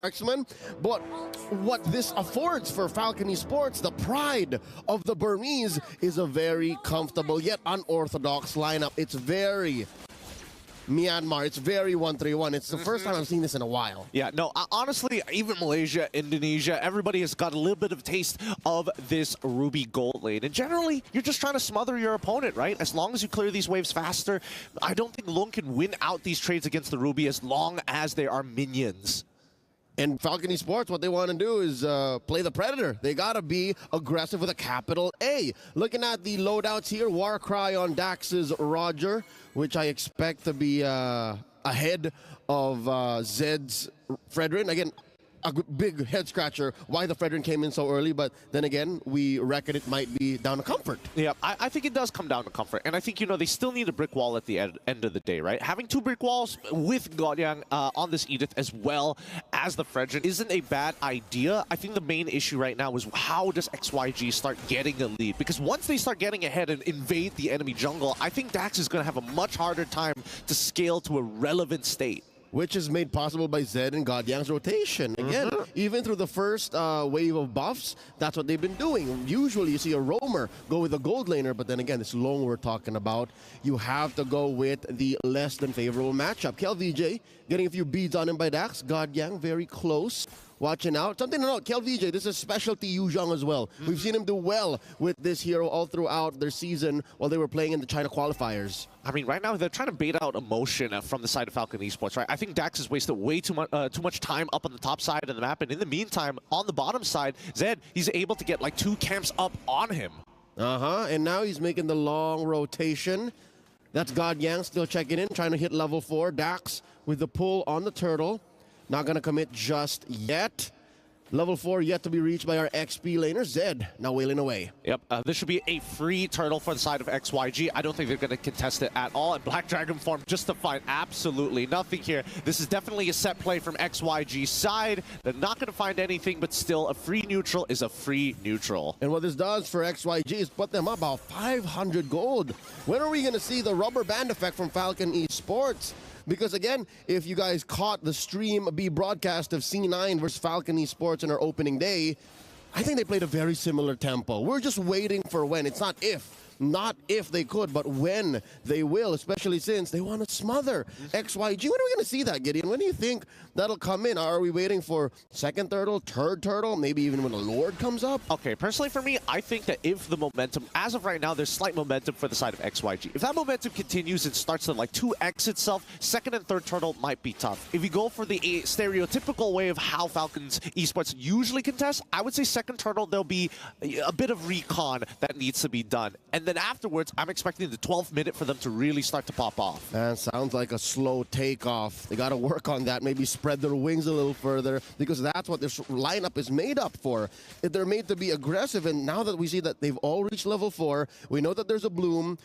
marksman. But what this affords for Falcon Esports, the pride of the Burmese, is a very comfortable yet unorthodox lineup. It's very Myanmar. It's very 1-3-1. It's the first time I've seen this in a while. Yeah, no, honestly, even Malaysia, Indonesia, everybody has got a little bit of a taste of this Ruby gold lane. And generally, you're just trying to smother your opponent, right? As long as you clear these waves faster, I don't think Lung can win out these trades against the Ruby as long as they are minions. And Falcon Esports, what they want to do is play the Predator. They got to be aggressive with a capital A. Looking at the loadouts here, Warcry on Dax's Roger, which I expect to be ahead of Zed's Fredrin. Again, a big head-scratcher why the Fredrin came in so early, but then again, we reckon it might be down to comfort. Yeah, I think it does come down to comfort, and I think, you know, they still need a brick wall at the end of the day, right? Having two brick walls with Godyang on this Edith as well as the Fredrin isn't a bad idea. I think the main issue right now is how does XYG start getting a lead? Because once they start getting ahead and invade the enemy jungle, I think Dax is going to have a much harder time to scale to a relevant state. Which is made possible by Zed and Godyang's rotation. Again, even through the first wave of buffs, that's what they've been doing. Usually you see a roamer go with a gold laner, but then again, this Long we're talking about, you have to go with the less than favorable matchup. KelVJ getting a few beads on him by Dax. Godyang very close. Watching out. Something to note, KelVJ, this is specialty Yu Zhang as well. We've seen him do well with this hero all throughout their season while they were playing in the China qualifiers. I mean, right now, they're trying to bait out emotion from the side of Falcon Esports, right? I think Dax has wasted way too much time up on the top side of the map, and in the meantime, on the bottom side, Zed, he's able to get like 2 camps up on him. And now he's making the long rotation. That's Godyang still checking in, trying to hit level 4. Dax with the pull on the turtle. Not going to commit just yet. Level 4 yet to be reached by our XP laner. Zed now wailing away. Yep, this should be a free turtle for the side of XYG. I don't think they're going to contest it at all. And Black Dragon form just to find absolutely nothing here. This is definitely a set play from XYG's side. They're not going to find anything, but still a free neutral is a free neutral. And what this does for XYG is put them up about 500 gold. When are we going to see the rubber band effect from Falcon Esports? Because again, if you guys caught the Stream B broadcast of C9 versus Falcon Esports in our opening day, I think they played a very similar tempo. We're just waiting for when. It's not if they could, but when they will, especially since they want to smother XYG. When are we going to see that, Gideon? When do you think that'll come in? Are we waiting for second turtle, third turtle, maybe even when the Lord comes up? Okay, personally for me, I think that if the momentum, as of right now, there's slight momentum for the side of XYG. If that momentum continues and starts to like 2x itself, second and third turtle might be tough. If you go for the stereotypical way of how Falcons Esports usually contest, I would say second turtle, there'll be a bit of recon that needs to be done. And then afterwards, I'm expecting the 12th minute for them to really start to pop off. Man, sounds like a slow takeoff. They got to work on that, maybe spread their wings a little further, because that's what this lineup is made up for. They're made to be aggressive, and now that we see that they've all reached level 4, we know that there's a bloom,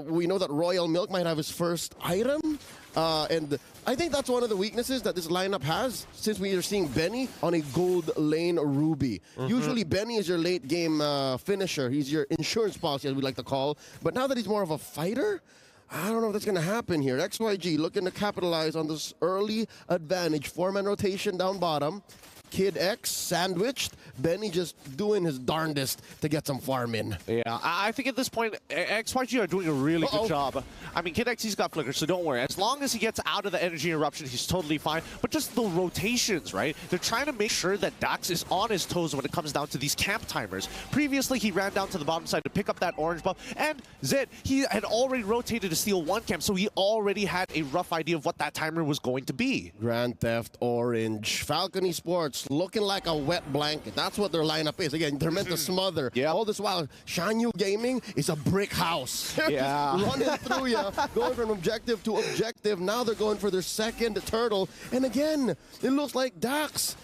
we know that Royal Milk might have his first item, and I think that's one of the weaknesses that this lineup has, since we are seeing Benny on a gold lane Ruby. Usually Benny is your late game finisher. He's your insurance policy, as we like to call. But now that he's more of a fighter, I don't know if that's going to happen here. XYG looking to capitalize on this early advantage. 4-man rotation down bottom. Kid X sandwiched. Benny just doing his darndest to get some farm in. Yeah, I think at this point, XYG are doing a really good job. I mean, Kid X, he's got flicker, so don't worry. As long as he gets out of the energy eruption, he's totally fine. But just the rotations, right? They're trying to make sure that Dax is on his toes when it comes down to these camp timers. Previously, he ran down to the bottom side to pick up that orange buff. And Zed, he had already rotated to steal 1 camp, so he already had a rough idea of what that timer was going to be. Grand Theft Orange. Falcon Esports looking like a wet blanket. That's what their lineup is. Again, they're meant to smother. All this while, Shanyu Gaming is a brick house. Yeah. Running through you, going from objective to objective. Now they're going for their second turtle. And again, it looks like Dax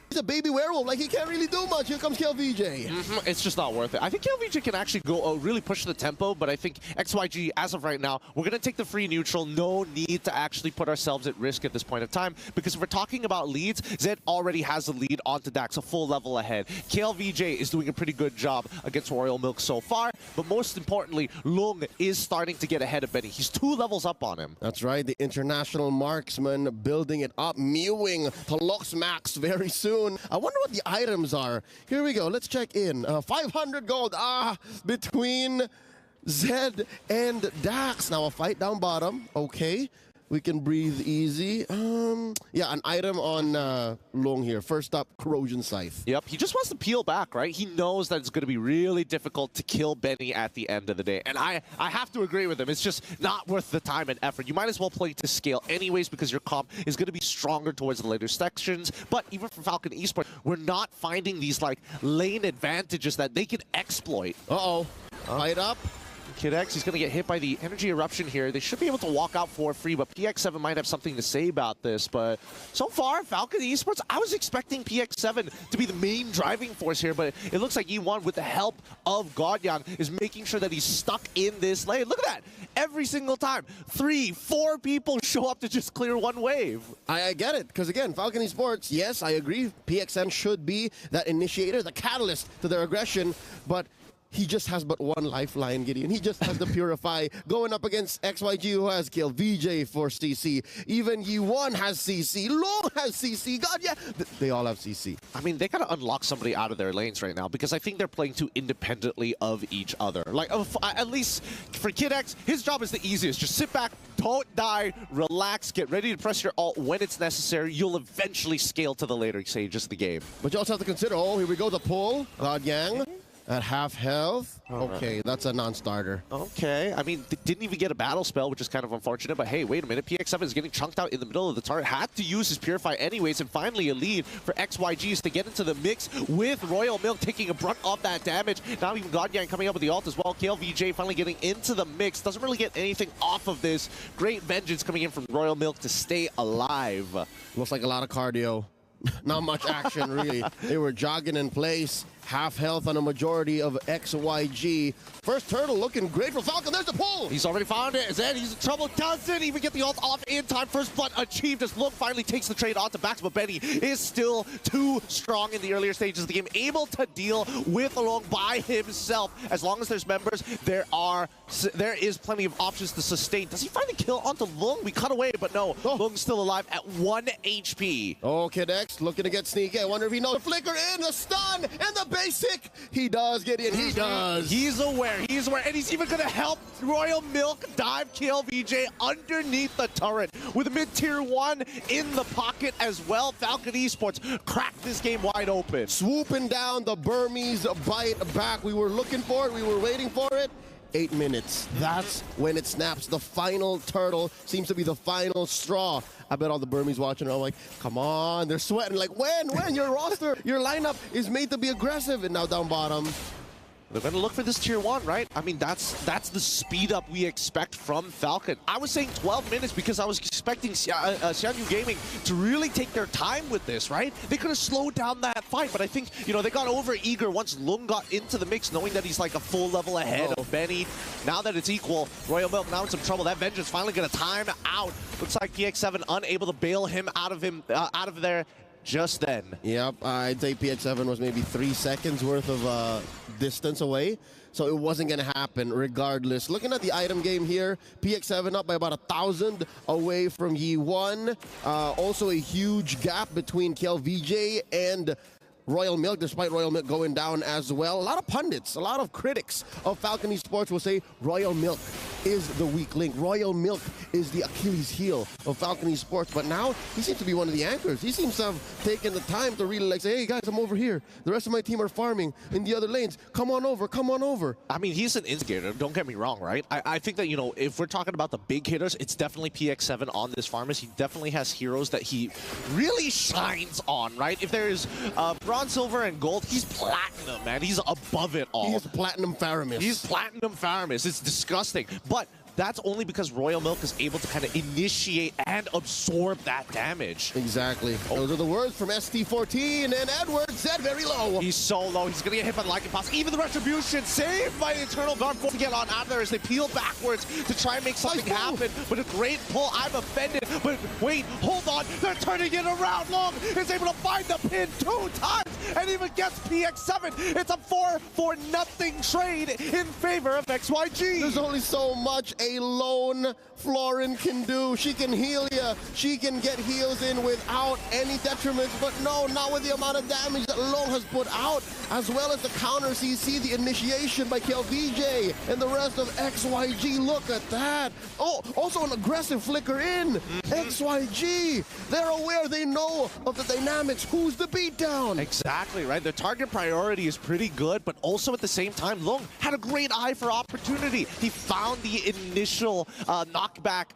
He's a baby werewolf. Like, he can't really do much. Here comes KLVJ. It's just not worth it. I think KLVJ can actually go really push the tempo, but I think XYG, as of right now, we're going to take the free neutral. No need to actually put ourselves at risk at this point of time, because if we're talking about leads, Zed already has the lead onto Dax, a full level ahead. KLVJ is doing a pretty good job against Royal Milk so far, but most importantly, Lung is starting to get ahead of Benny. He's 2 levels up on him. That's right. The international marksman building it up, mewing to Lux Max very soon. I wonder what the items are. Here we go. Let's check in. 500 gold. Between Zed and Dax. Now a fight down bottom. Okay. We can breathe easy. Yeah, an item on Long here. First up, Corrosion Scythe. Yep, he just wants to peel back, right? He knows that it's going to be really difficult to kill Benny at the end of the day. And I have to agree with him. It's just not worth the time and effort. You might as well play to scale anyways, because your comp is going to be stronger towards the later sections. But even for Falcon Esports, we're not finding these like lane advantages that they can exploit. Fight up. Kid X, he's going to get hit by the energy eruption here. They should be able to walk out for free, but PX7 might have something to say about this. But so far, Falcon Esports, I was expecting PX7 to be the main driving force here, but it looks like E1, with the help of Godyan, is making sure that he's stuck in this lane. Look at that. Every single time, 3, 4 people show up to just clear one wave. I get it, because again, Falcon Esports, yes, I agree. PXM should be that initiator, the catalyst to their aggression, but he just has but one lifeline, Gideon. He just has to Purify, going up against XYG, who has killed VJ for CC. Even Yi1 has CC. Long has CC. God, yeah. They all have CC. I mean, they got to unlock somebody out of their lanes right now, because I think they're playing too independently of each other. Like, at least for Kid X, his job is the easiest. Just sit back, don't die, relax, get ready to press your ult when it's necessary. You'll eventually scale to the later stages of the game. But you also have to consider, here we go, the pull. God Yang. At half health? Okay, that's a non-starter. Okay, I mean, they didn't even get a battle spell, which is kind of unfortunate, but hey, wait a minute, PX7 is getting chunked out in the middle of the turret, had to use his Purify anyways, and finally a lead for XYGs to get into the mix with Royal Milk taking a brunt of that damage. Now even Godyan coming up with the ult as well. KLVJ finally getting into the mix, doesn't really get anything off of this. Great vengeance coming in from Royal Milk to stay alive. Looks like a lot of cardio. Not much action, really. They were jogging in place. Half health on a majority of XYG. First turtle looking great for Falcon. There's the pull. He's already found it. Zed, he's in trouble. Doesn't even get the ult off in time. First blood achieved as Look finally takes the trade onto Bax, but Benny is still too strong in the earlier stages of the game, able to deal with Along by himself. As long as there's members, there is plenty of options to sustain. Does he find the kill onto Lung? We cut away, but no. Lung's still alive at 1 HP. Oh, Kid X looking to get sneaky. I wonder if he knows the flicker in, the stun, and the basic. He does get in. He does. He's aware. He's aware. And he's even going to help Royal Milk dive KLVJ underneath the turret with a mid-tier 1 in the pocket as well. Falcon Esports cracked this game wide open. Swooping down the Burmese bite back. We were looking for it. We were waiting for it. 8 minutes. That's when it snaps. The final turtle seems to be the final straw. I bet all the Burmese watching are like, come on, they're sweating. Like, when? Your roster, your lineup is made to be aggressive. And now down bottom. They're going to look for this tier 1, right? I mean, that's the speed up we expect from Falcon. I was saying 12 minutes because I was expecting Xianyu Gaming to really take their time with this, right? They could have slowed down that fight, but I think, they got over eager once Lung got into the mix, knowing that he's like a full level ahead of Benny. Now that it's equal, Royal Milk now in some trouble. That Vengeance finally going to time out. Looks like PX7 unable to bail him out of there just then. Yep, I'd say PX7 was maybe 3 seconds worth of distance away, so it wasn't going to happen regardless. Looking at the item game here, PX7 up by about 1,000 away from Yi1. Also a huge gap between KLVJ and Royal Milk, despite Royal Milk going down as well. A lot of pundits, a lot of critics of Falcon Esports will say Royal Milk is the weak link. Royal Milk is the Achilles heel of Falcon Esports. But now he seems to be one of the anchors. He seems to have taken the time to really say, hey guys, I'm over here. The rest of my team are farming in the other lanes. Come on over, come on over. I mean, he's an instigator, don't get me wrong, right? I think that, if we're talking about the big hitters, it's definitely PX7 on this farmers. He definitely has heroes that he really shines on, right? If there's bronze, silver, and gold, he's platinum, man. He's above it all. He's platinum Faramis. He's platinum Faramis. It's disgusting. But that's only because Royal Milk is able to kind of initiate and absorb that damage. Exactly. Those are the words from ST14, and Edwards said very low. He's so low. He's going to get hit by the Lightning Pass. Even the Retribution saved by the Eternal Guard to get on out of there as they peel backwards to try and make something happen. But a great pull. I'm offended. But wait, hold on. They're turning it around. Long is able to find the pin 2 times and even gets PX7. It's a 4-0 trade in favor of XYG. There's only so much a lone Florin can do. She can heal you. She can get heals in without any detriments, but no, not with the amount of damage that Long has put out, as well as the counter CC, the initiation by KLVJ, and the rest of XYG. Look at that. Oh, also an aggressive flicker in. XYG, they're aware, they know of the dynamics. Who's the beatdown? Exactly, right? The target priority is pretty good, but also at the same time, Long had a great eye for opportunity. He found the initial knockback.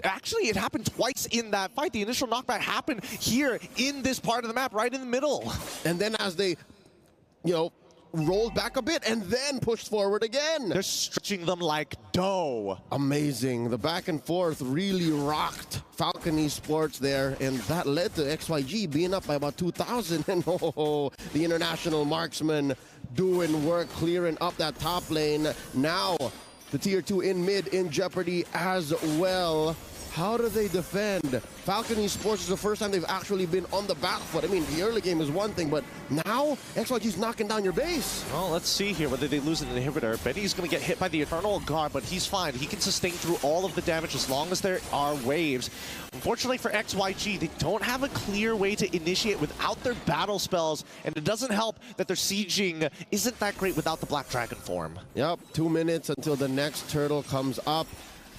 Actually, it happened twice in that fight. The initial knockback happened here in this part of the map, right in the middle. And then as they, rolled back a bit and then pushed forward again. They're stretching them like dough. Amazing. The back and forth really rocked Falcon Esports there, and that led to XYG being up by about 2,000. And the international marksman doing work, clearing up that top lane. Now, the tier 2 in mid in jeopardy as well. How do they defend? Falcon Esports is the first time they've actually been on the back foot. I mean, the early game is one thing, but now XYG's knocking down your base. Well, let's see here whether they lose an inhibitor. Benny's going to get hit by the Eternal Guard, but he's fine. He can sustain through all of the damage as long as there are waves. Unfortunately for XYG, they don't have a clear way to initiate without their battle spells, and it doesn't help that their sieging isn't that great without the Black Dragon form. Yep, 2 minutes until the next turtle comes up.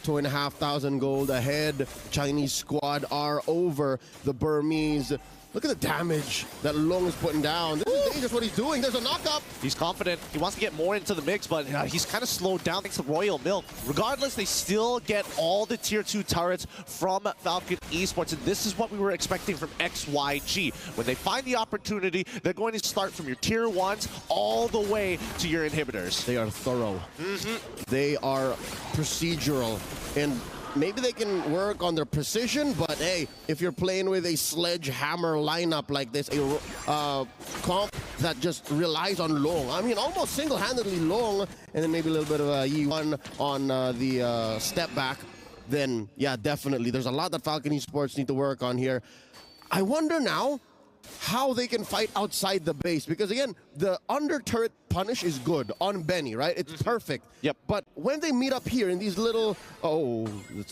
2,500 gold ahead. Chinese squad are over the Burmese. Look at the damage that Long is putting down. This is dangerous what he's doing. There's a knock-up. He's confident. He wants to get more into the mix, but he's kind of slowed down thanks to Royal Milk. Regardless, they still get all the tier 2 turrets from Falcon Esports, and this is what we were expecting from XYG. When they find the opportunity, they're going to start from your tier 1s all the way to your inhibitors. They are thorough. They are procedural, and maybe they can work on their precision, but hey, if you're playing with a sledgehammer lineup like this, a comp that just relies on Long, I mean, almost single-handedly Long, and then maybe a little bit of a E1 on the step back, then yeah, definitely. There's a lot that Falcon Esports need to work on here. I wonder now how they can fight outside the base, because again, the under turret punish is good on Benny, right? It's perfect. Yep. But when they meet up here in these little,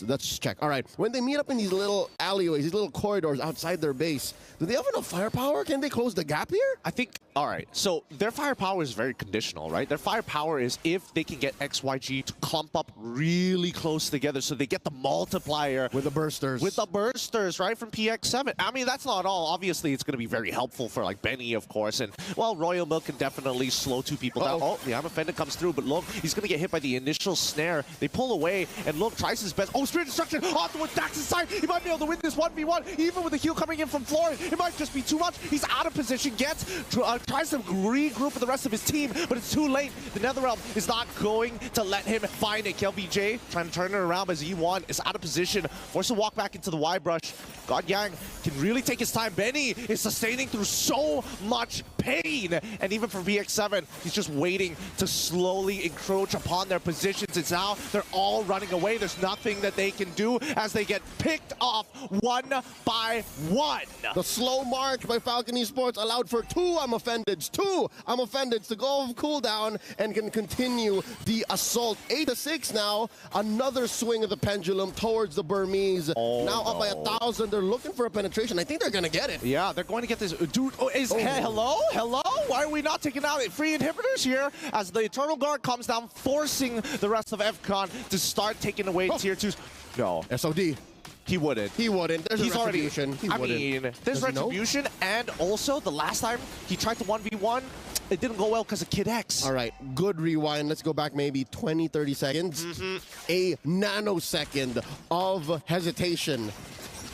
let's check. All right, when they meet up in these little alleyways, these little corridors outside their base, do they have enough firepower? Can they close the gap here? I think, all right, so their firepower is very conditional, right? Their firepower is if they can get XYG to clump up really close together so they get the multiplier. With the bursters. With the bursters, right, from PX7. I mean, that's not all. Obviously, it's going to be very helpful for, like, Benny, of course. And, well, Royal Milk can definitely slow 2 people down. Oh, the I'm offended comes through, but Long, he's going to get hit by the initial snare. They pull away, and Long tries his best. Oh, Spirit Destruction on towards Dax's side. He might be able to win this 1v1, even with the heal coming in from Florin. It might just be too much. He's out of position, tries to regroup with the rest of his team, but it's too late. The Netherrealm is not going to let him find it. KLVJ trying to turn it around as E1 is out of position, forced to walk back into the Y brush. God Yang can really take his time. Benny is sustaining through so much pain, and even for VX7, he's just waiting to slowly encroach upon their positions. It's now they're all running away. There's nothing that they can do as they get picked off one by one. The slow march by Falcon Esports allowed for 2 I'm offendeds. 2 I'm offendeds to go off cooldown and can continue the assault. 8-6 now. Another swing of the pendulum towards the Burmese. Now up by 1,000. They're looking for a penetration. I think they're going to get it. Yeah, they're going to get this. Dude, hello? Why are we not taking out free inhibitors here as the Eternal Guard comes down, forcing the rest of FCON to start taking away tier 2s? No. SOD. He wouldn't. He wouldn't. There's He's a retribution. I mean, there's retribution, and also the last time he tried to 1v1, it didn't go well because of Kid X. All right, good rewind. Let's go back maybe 20, 30 seconds. A nanosecond of hesitation.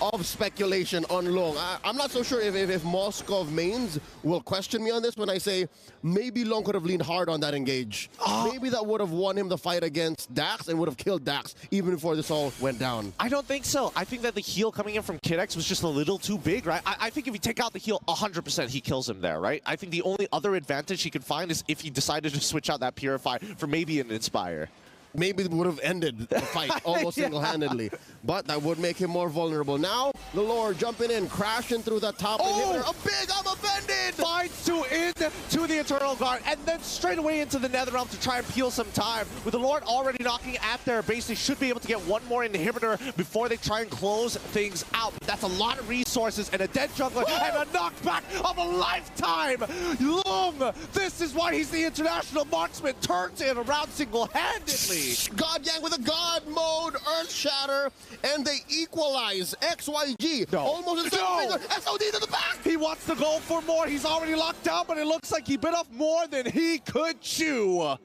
of speculation on Long. I'm not so sure if Moskov mains will question me on this when I say maybe Long could have leaned hard on that engage. Maybe that would have won him the fight against Dax and would have killed Dax even before this all went down. I don't think so. I think that the heal coming in from Kid X was just a little too big, right? I think if you take out the heal, 100% he kills him there, right? I think the only other advantage he could find is if he decided to switch out that Purify for maybe an Inspire. Maybe it would have ended the fight almost single-handedly. But that would make him more vulnerable. Now, the Lord jumping in, crashing through that top inhibitor. A big, I'm offended! Finds two into the Eternal Guard, and then straight away into the Netherrealm to try and peel some time. With the Lord already knocking at their base, they should be able to get one more inhibitor before they try and close things out. But that's a lot of resources, and a dead jungler, and a knockback of a lifetime! Long! This is why he's the international marksman, turns it around single-handedly. God Yang with a God mode, Earth Shatter, and they equalize. XYG almost in finger. SOD to the back. He wants to go for more. He's already locked down, but it looks like he bit off more than he could chew.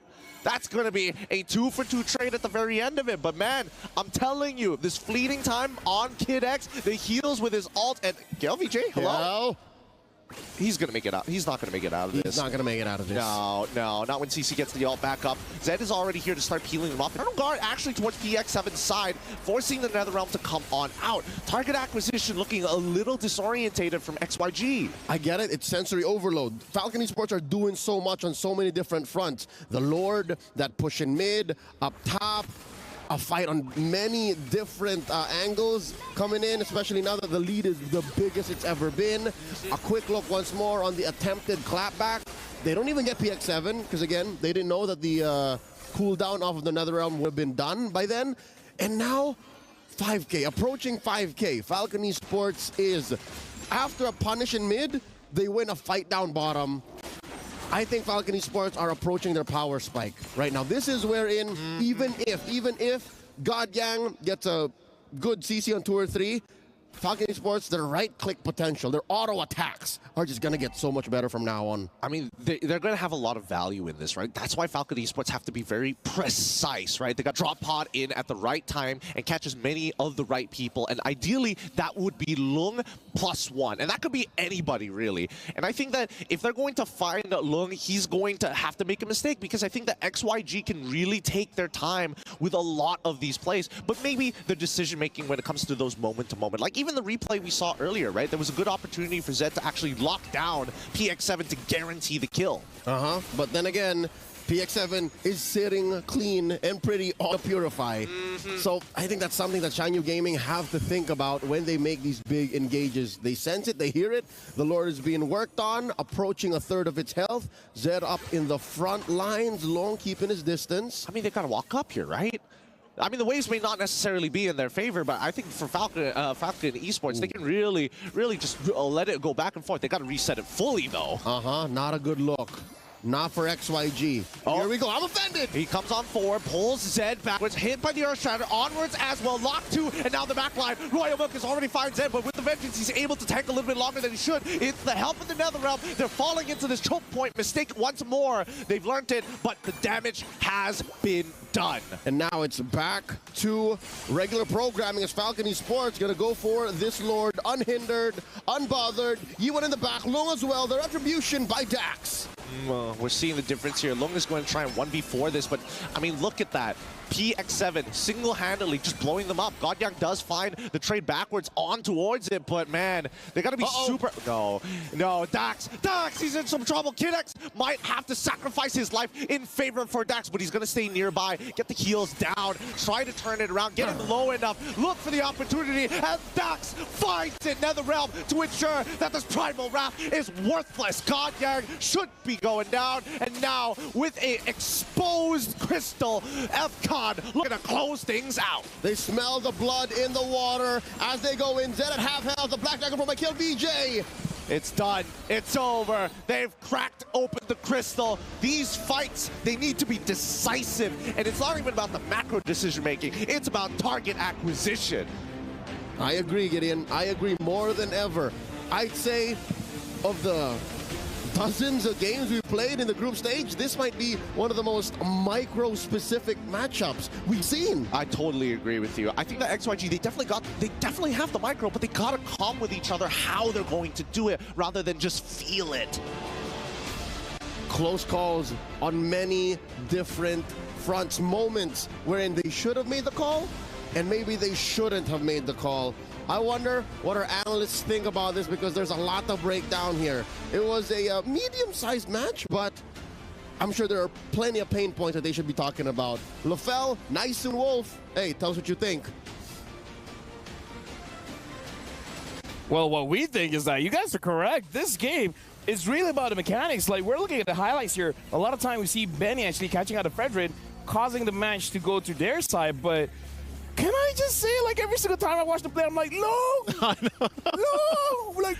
That's going to be a 2-for-2 trade at the very end of it. But man, I'm telling you, this fleeting time on Kid X, the heals with his ult, and LVJ, hello? He's going to make it out. He's not going to make it out of this. He's not going to make it out of this. No, not when CC gets the ult back up. Zed is already here to start peeling them off. Eternal Guard actually towards PX7's side, forcing the Netherrealm to come on out. Target acquisition looking a little disorientated from XYG. I get it. It's sensory overload. Falcon Esports are doing so much on so many different fronts. The Lord, that push in mid, up top, a fight on many different angles coming in, especially now that the lead is the biggest it's ever been. A quick look once more on the attempted clapback. They don't even get PX7 because, again, they didn't know that the cooldown off of the Netherrealm would have been done by then. And now, 5K, approaching 5K. Falcon Esports is, after a punish in mid, they win a fight down bottom. I think Falcon Esports are approaching their power spike right now. This is wherein, even if God Yang gets a good CC on 2 or 3, Falcon Esports, their right-click potential, their auto attacks are just going to get so much better from now on. I mean, they're going to have a lot of value in this, right? That's why Falcon Esports have to be very precise, right? They got drop pod in at the right time and catch as many of the right people. And ideally, that would be Lung +1. And that could be anybody, really. And I think that if they're going to find Lung, he's going to have to make a mistake because I think that XYG can really take their time with a lot of these plays. But maybe the decision-making when it comes to those moment-to-moment, like even the replay we saw earlier, right? There was a good opportunity for Zed to actually lock down PX7 to guarantee the kill. But then again, PX7 is sitting clean and pretty on a Purify. So I think that's something that Shanyu Gaming have to think about when they make these big engages. They sense it, they hear it. The Lord is being worked on, approaching a third of its health. Zed up in the front lines, Long keeping his distance. I mean, they gotta walk up here, right? I mean, the waves may not necessarily be in their favor, but I think for Falcon Esports, they can really just let it go back and forth. They got to reset it fully, though. Not a good look. Not for XYG. Here we go. I'm offended. He comes on forward, pulls Zed backwards, hit by the Earth Shatter, onwards as well, locked 2, and now the back line. Royal Milk has already found Zed, but with the Vengeance, he's able to tank a little bit longer than he should. It's the help of the Netherrealm. They're falling into this choke point mistake once more. They've learned it, but the damage has been done. And now it's back to regular programming as Falcon Esports going to go for this Lord unhindered, unbothered. Yiwen in the back, Lung as well. Their retribution by Dax. We're seeing the difference here. Lung is going to try and 1v4 this, but I mean, look at that. PX7 single-handedly just blowing them up. Godyang does find the trade backwards on towards it, but man, they gotta be super. No, Dax, he's in some trouble. Kid X might have to sacrifice his life in favor for Dax, but he's gonna stay nearby, get the heals down, try to turn it around, get him low enough, look for the opportunity, and Dax finds it. Netherrealm to ensure that this Primal Wrath is worthless. Godyang should be going down, and now with a exposed crystal, FCON looking to close things out. They smell the blood in the water as they go in. Zed at half health. The Black Dragon from my kill VJ. It's done. It's over. They've cracked open the crystal. These fights, they need to be decisive. And it's not even about the macro decision-making. It's about target acquisition. I agree, Gideon. I agree more than ever. I'd say of the dozens of games we played in the group stage, this might be one of the most micro-specific matchups we've seen. I totally agree with you. I think that XYG, they definitely have the micro, but they gotta calm with each other how they're going to do it rather than just feel it. Close calls on many different fronts, moments wherein they should have made the call and maybe they shouldn't have made the call. I wonder what our analysts think about this, because there's a lot to break down here. It was a medium-sized match, but I'm sure there are plenty of pain points that they should be talking about. LaFell, Nice and Wolf, hey, tell us what you think. Well, what we think is that you guys are correct. This game is really about the mechanics. Like, we're looking at the highlights here. A lot of time we see Benny actually catching out of Frederick, causing the match to go to their side, but can I just say, like, every single time I watch the play, I'm like, no, no, like,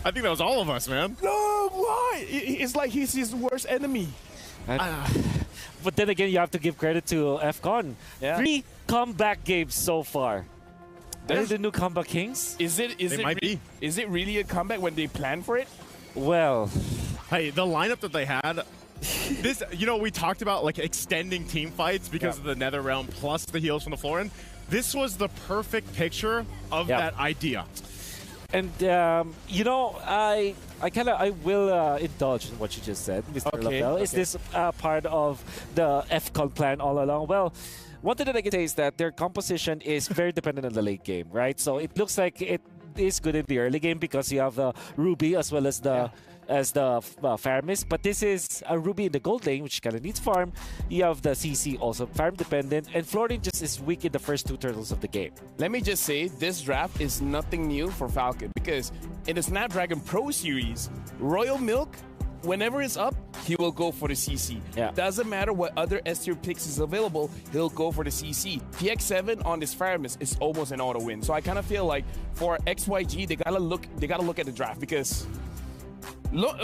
I think that was all of us, man. no, why? It's like he's his worst enemy. But then again, you have to give credit to FALCON. Yeah. 3 comeback games so far. They're the new comeback kings. Is it really a comeback when they plan for it? Well, Hey, the lineup that they had, this, you know, we talked about like extending team fights because of the Nether Realm plus the heals from the Florin. This was the perfect picture of that idea. and you know, I will indulge in what you just said, Mr. LaFell. Is this part of the FALCON plan all along? Well, one thing that I can say is that their composition is very dependent on the late game, right? So it looks like it is good in the early game because you have the Ruby as well as the Fire Mist, but this is a Ruby in the gold lane, which kind of needs farm. You have the CC also farm dependent, and Florin just is weak in the first 2 turtles of the game. Let me just say, this draft is nothing new for FALCON, because in the Snapdragon Pro Series, Royal Milk, whenever it's up, he will go for the CC. Yeah. Doesn't matter what other S-tier picks is available, he'll go for the CC. PX7 on this Fire Mist is almost an auto win. So I kind of feel like for XYG, they gotta look at the draft, because look,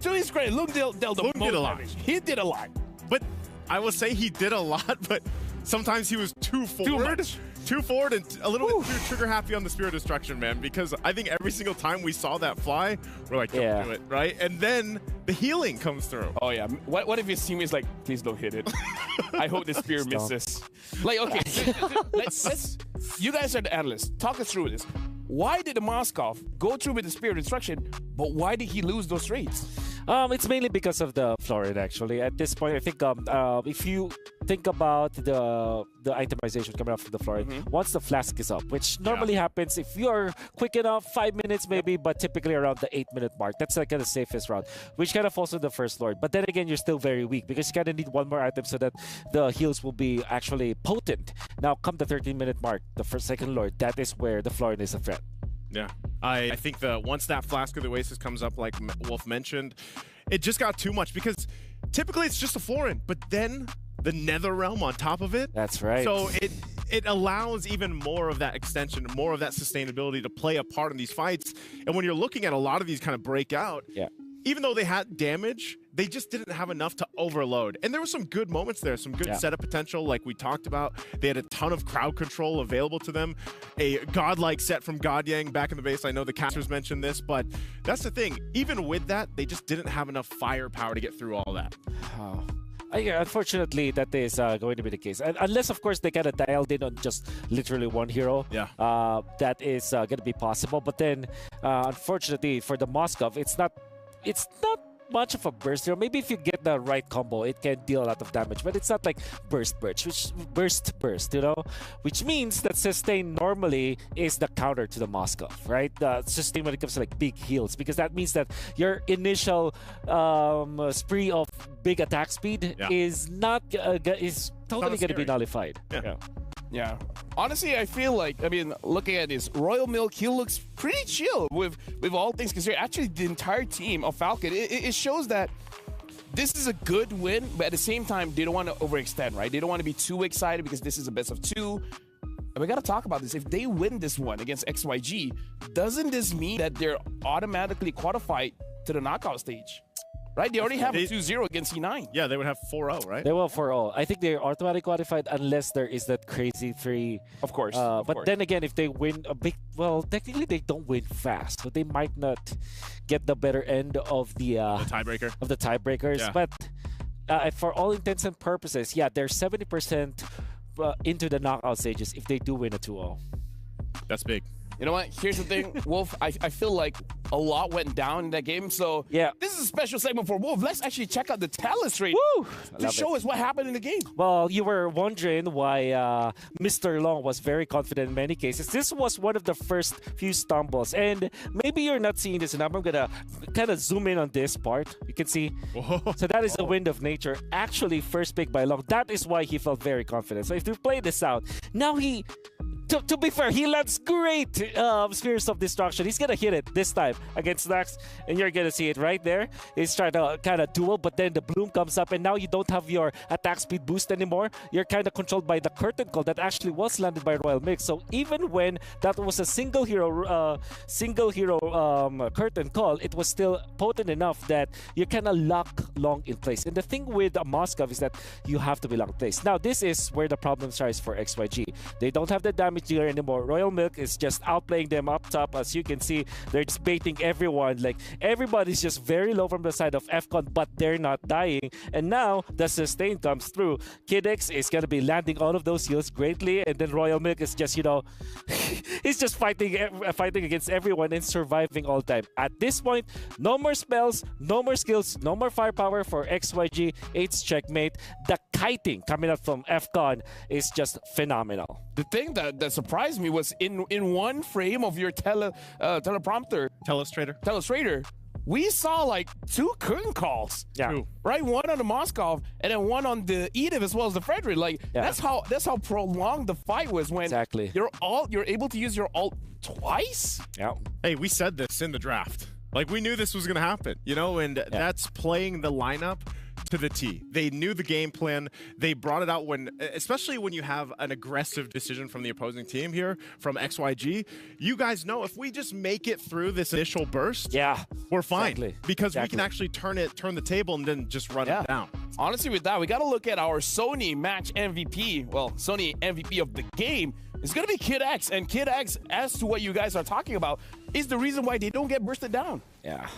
to his credit, Lung dealt the most did a lot. damage. He did a lot. But I will say he did a lot, but sometimes he was too forward. Too forward and a little bit too trigger happy on the Spirit Destruction, man, because I think every single time we saw that fly, we're like, don't do it, right? And then the healing comes through. Oh, yeah. What if his teammate's like, please don't hit it? I hope the Spirit misses. Like, okay, let's you guys are the analysts. Talk us through this. Why did the Moskov go through with the Spirit Destruction, but why did he lose those raids? It's mainly because of the Florin, actually. At this point, I think if you think about the itemization coming up from the Florin, once the flask is up, which normally happens if you're quick enough, 5 minutes maybe, but typically around the 8-minute mark. That's like the safest route, which kind of falls to the first Lord. But then again, you're still very weak because you kind of need one more item so that the heals will be actually potent. Now, come the 13-minute mark, the second Lord, that is where the Florin is a threat. Yeah, I think once that Flask of the Oasis comes up, like Wolf mentioned, it just got too much because typically it's just a Florin, but then the Nether Realm on top of it. That's right. So it allows even more of that extension, more of that sustainability to play a part in these fights. And when you're looking at a lot of these kind of breakout, even though they had damage, they just didn't have enough to overload. And there were some good moments there, some good setup potential like we talked about. They had a ton of crowd control available to them. A godlike set from Godyang back in the base. I know the casters mentioned this, but that's the thing. Even with that, they just didn't have enough firepower to get through all that. Unfortunately, that is going to be the case. Unless, of course, they kind of dialed in on just literally one hero. That is going to be possible. But then, unfortunately, for the Moskov, it's not much of a burst hero. Maybe if you get the right combo, it can deal a lot of damage, but it's not like burst, you know? Which means that sustain normally is the counter to the Moskov, right? Sustain when it comes to like big heals, because that means that your initial spree of big attack speed is not is totally going to be nullified. Yeah. Honestly, I feel like, I mean, looking at this, Royal Milk, he looks pretty chill with all things considered. Actually, the entire team of FALCON, it shows that this is a good win, but at the same time, they don't want to overextend, right? They don't want to be too excited because this is a best of 2. And we got to talk about this. If they win this one against XYG, doesn't this mean that they're automatically qualified to the knockout stage? right? They already have a 2-0 against C9. Yeah, they would have 4-0, right? They will 4-0. I think they're automatically qualified unless there is that crazy 3. Of course. But then again, if they win a big, well, technically they don't win fast, so they might not get the better end of the tiebreaker. Of the tiebreakers. Yeah. But for all intents and purposes, yeah, they're 70% into the knockout stages if they do win a 2-0. That's big. You know what? Here's the thing, Wolf. I feel like a lot went down in that game. So yeah, this is a special segment for Wolf. Let's actually check out the Talus rate to show us what happened in the game. Well, you were wondering why Mr. Long was very confident in many cases. This was one of the first few stumbles. And maybe you're not seeing this, and I'm going to kind of zoom in on this part. You can see. Whoa. So that is a wind of nature. Actually, first pick by Long. That is why he felt very confident. So if you play this out, now he... To be fair, he lands great Spheres of Destruction. He's going to hit it this time against Nax, and you're going to see it right there. He's trying to kind of duel, but then the bloom comes up, and now you don't have your attack speed boost anymore. You're kind of controlled by the curtain call that actually was landed by Royal Mix. So even when that was a single hero curtain call, it was still potent enough that you kind of lock Long in place. And the thing with Moskov is that you have to be locked in place. Now, this is where the problem starts for XYG. They don't have the damage dealer anymore. Royal Milk is just outplaying them up top. As you can see, they're just baiting everyone. Like, everybody's just very low from the side of FCON, but they're not dying. And now the sustain comes through. Kid X is gonna be landing all of those heals greatly, and then Royal Milk is just, you know, he's just fighting against everyone and surviving all time. At this point, no more spells, no more skills, no more firepower for XYG. It's checkmate. The kiting coming up from FCON is just phenomenal. The thing that surprised me was in one frame of your teleprompter, telestrator, we saw like 2 curtain calls. Yeah. Right? One on the Moskov and then one on the Edith as well as the Frederick. Like, yeah. That's how prolonged the fight was when you're able to use your ult twice. Yeah. Hey, we said this in the draft. Like, we knew this was gonna happen, you know, and that's playing the lineup to the T. They knew the game plan. They brought it out when, especially when you have an aggressive decision from the opposing team here, from XYG. You guys know if we just make it through this initial burst, we're fine. Because we can actually turn the table and then just run it down. Honestly, with that, we got to look at our Sony match MVP. Well, Sony MVP of the game is going to be Kid X. And Kid X, as to what you guys are talking about, is the reason why they don't get bursted down. Yeah,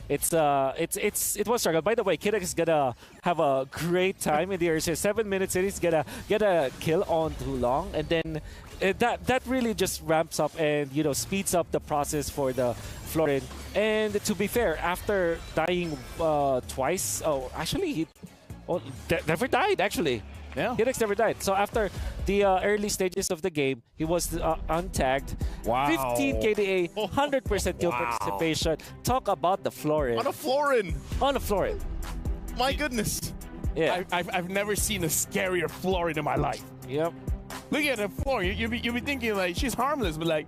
it was struggle. By the way, Kid X is gonna have a great time in the area. 7 minutes in, he's gonna get a kill on Too Long, and then that really just ramps up and, you know, speeds up the process for the Florin. And to be fair, after dying twice, actually he never died actually. Yeah. Kid X never died. So after the early stages of the game, he was untagged. Wow. 15 KDA, 100% kill participation. Talk about the Florin. On a Florin. On a Florin. My goodness. Yeah. I've never seen a scarier Florin in my life. Yep. Look at the Florin. You'll be thinking like she's harmless, but like,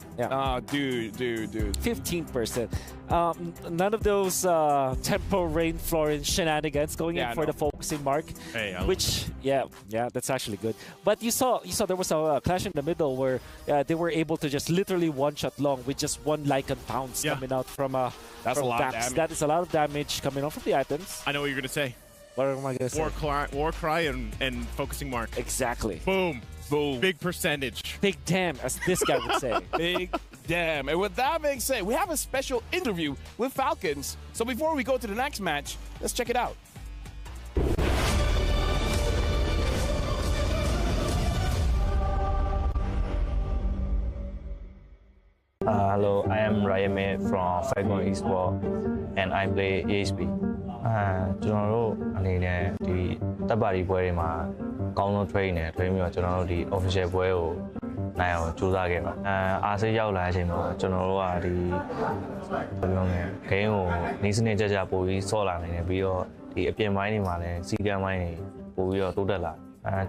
dude. 15%. None of those tempo rain Florin shenanigans going in for the focusing mark. Hey, which that's actually good. But you saw there was a clash in the middle where they were able to just literally one-shot Long with just one Lycan pounce coming out from that's from a lot Dax. of damage. That is a lot of damage coming off from the items. I know what you're gonna say. What am I gonna say? War cry and focusing mark. Exactly. Boom. Boom. Big percentage. Big damn, as this guy would say. Big damn. And with that being said, we have a special interview with Falcons. So before we go to the next match, let's check it out. Hello, I am Ryan May from FALCON Esport and I play EHP. ကျွန်တော်တို့အနေနဲ့ဒီတပ်ပါတီပွဲတွေမှာအကောင်းဆုံး train နဲ့ train ပြီးတော့ကျွန်တော်တို့ဒီ official ပွဲကိုနိုင်အောင်ကြိုးစားခဲ့ပါအားစိတ်ရောက်လာတဲ့အချိန်မှာကျွန်တော်တို့ကဒီပြောမယ် game ကိုနေစနစ်ကြကြပို့ပြီးဆော့လာနိုင်တယ်ပြီးတော့ဒီအပြင်ပိုင်းတွေမှာလည်းစီကံပိုင်းတွေပို့ပြီးတော့တိုးတက်လာ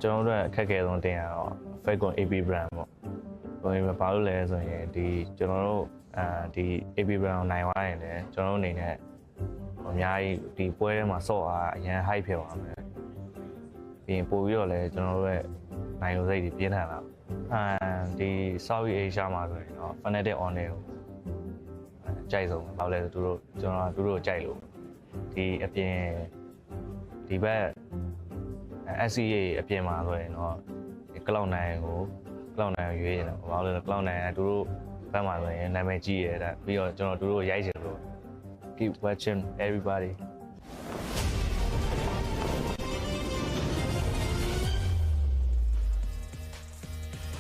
ကျွန်တော်တို့အခက်အခဲဆုံးတင်ရတော့ FALCON AP brand ပေါ့ဘာလို့လဲဆိုရင်ဒီကျွန်တော်တို့ဒီ AP brand ကိုနိုင်သွားရင်လည်းကျွန်တော်တို့အနေနဲ့အများကြီးဒီပွဲထဲမှာဆော့အားအရင် hype ဖြစ်သွားမယ်ပြီးရင်ပို့ပြီးတော့လည်းကျွန်တော်တို့ရဲ့နိုင်ရုံစိတ်တွေပြင်းထန်လာဒီ South Asia မှာဆိုရင်တော့ Fnatic on ကိုကြိုက်ဆုံးဘာလို့လဲဆိုသူတို့ကျွန်တော်တို့ကြိုက်လို့ ဒီအပြင်ဒီဘက် SCA အပြင်မှာဆိုရင်တော့ဒီ Cloud9 ကို Cloud9 ကိုရွေးရင်တော့ဘာလို့လဲ Cloud9 ကသူတို့ဘက်မှာဆိုရင်နာမည်ကြီးရတဲ့ပြီးတော့ကျွန်တော်တို့ရိုက်ချင်လို့ keep watching everybody.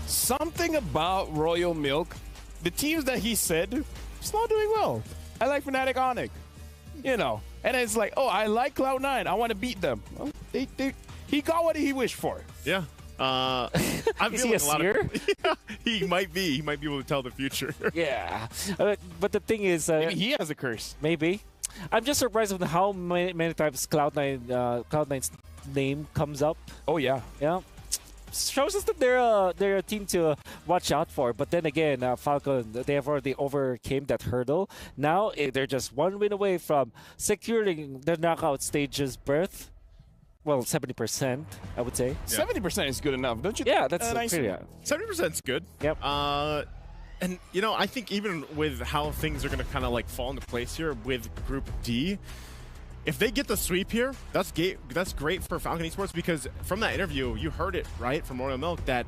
Something about Royal Milk, the teams that he said, it's not doing well. I like Fnatic Onyx, you know, and it's like, oh, I like Cloud9, I want to beat them. Well, he got what he wished for. Yeah. I'm Is he a seer? Yeah, he might be able to tell the future. Yeah, but the thing is, maybe he has a curse. Maybe. I'm just surprised with how many times Cloud9's name comes up. Oh yeah, yeah. Shows us that they're a team to watch out for. But then again, Falcon, they have already overcame that hurdle. Now they're just one win away from securing the knockout stage's berth. Well, 70%, I would say. Yeah. 70% is good enough, don't you? Yeah, that's nice. 70% is good. Yep. And you know, I think even with how things are going to kind of like fall into place here with Group D, if they get the sweep here, that's great for Falcon Esports, because from that interview, you heard it right from Royal Milk that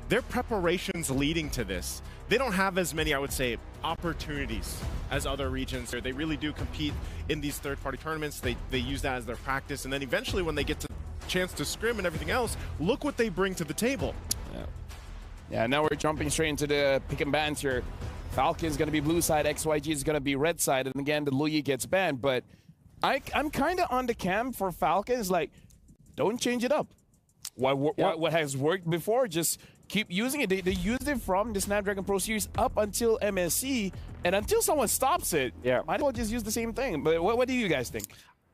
their preparations leading to this, they don't have as many, I would say, opportunities as other regions. They really do compete in these third-party tournaments. They use that as their practice, and then eventually when they get to chance to scrim and everything else, look what they bring to the table. Yeah, now we're jumping straight into the pick and bans here. Falcon's going to be blue side, XYG is going to be red side, and again, the Luyi gets banned, but I'm kind of on the camp for Falcons, like, don't change it up. What has worked before, just keep using it. They used it from the Snapdragon Pro Series up until MSC, and until someone stops it, might as well just use the same thing. But what do you guys think?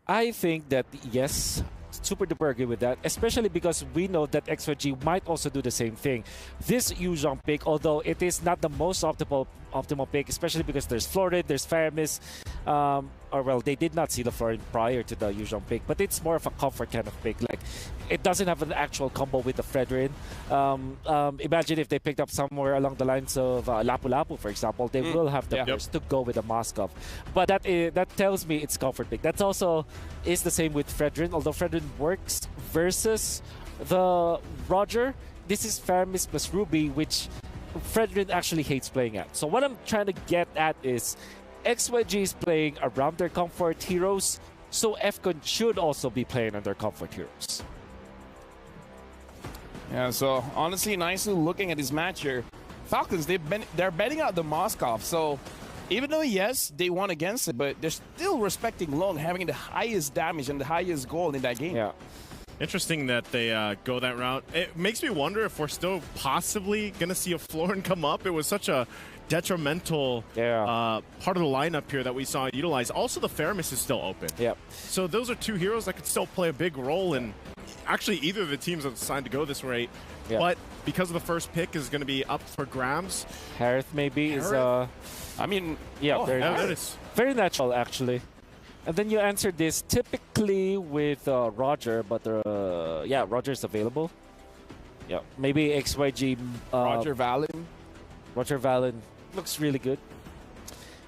I think that, yes, super duper agree with that, especially because we know that XYG might also do the same thing. This Yuzhong pick, although it is not the most optimal pick, especially because there's Florid, there's Faramis, or well, they did not see the Florid prior to the Yuzhong pick, but it's more of a comfort kind of pick. Like, it doesn't have an actual combo with the Fredrin. Imagine if they picked up somewhere along the lines of Lapu Lapu, for example, they will have the burst to go with the Moskov. But that tells me it's comfort pick. That also is the same with Fredrin, although Fredrin works versus the Roger. This is Faramis plus Ruby, which Fredrin actually hates playing at. So what I'm trying to get at is XYG is playing around their comfort heroes, so FCON should also be playing on their comfort heroes. Yeah, so honestly, nicely looking at this match here, Falcons, they're betting out the Moskov, so even though, yes, they won against it, but they're still respecting Long, having the highest damage and the highest goal in that game. Yeah. Interesting that they go that route. It makes me wonder if we're still possibly going to see a Florin come up. It was such a detrimental part of the lineup here that we saw utilize. Also, the Faramis is still open. Yep. So those are two heroes that could still play a big role in actually either of the teams that decided to go this rate. Yep. But because of the first pick is going to be up for grabs. Harith maybe is... I mean... Yeah, very natural, actually. And then you answered this typically with Roger, but yeah, Roger's available. Yeah, maybe XYG... Roger Valen. Roger Valen looks really good.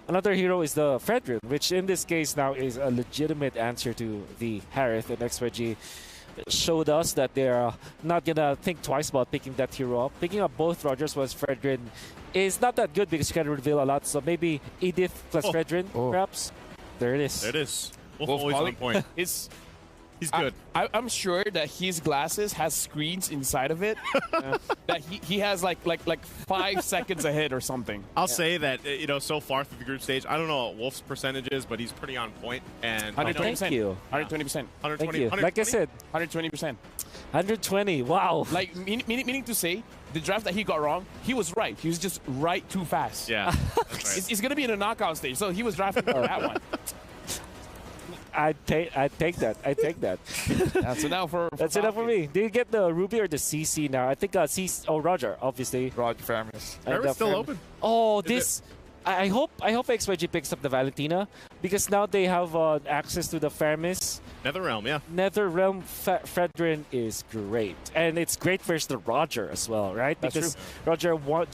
Another hero is the Fredrin, which in this case now is a legitimate answer to the Harith, and XYG showed us that they're not gonna think twice about picking that hero up. Picking up both Rogers was Fredrin is not that good because you can reveal a lot, so maybe Edith plus Fredrin, perhaps. There it is. There it is. Wolf always on point. He's good. I'm sure that his glasses has screens inside of it that he has like 5 seconds ahead or something. I'll say that, you know, so far through the group stage, I don't know what Wolf's percentage is, but he's pretty on point. And 120%. Thank you. 120%. 120%. Thank you. Like I said, 120%. 120. Wow. Like meaning to say, the draft that he got wrong, he was right. He was just right too fast. Yeah. That's right. It's gonna be in a knockout stage, so he was drafted for that one. I take that. I take that. That's enough for That's enough for me. Do you get the Ruby or the CC now? I think CC. Oh, Roger, obviously. Roger Faramis. Faramis still open. Oh, this. I hope XYG picks up the Valentina, because now they have access to the Faramis. Netherrealm, yeah. Netherrealm Fredrin is great, and it's great versus the Roger as well, right? That's because true.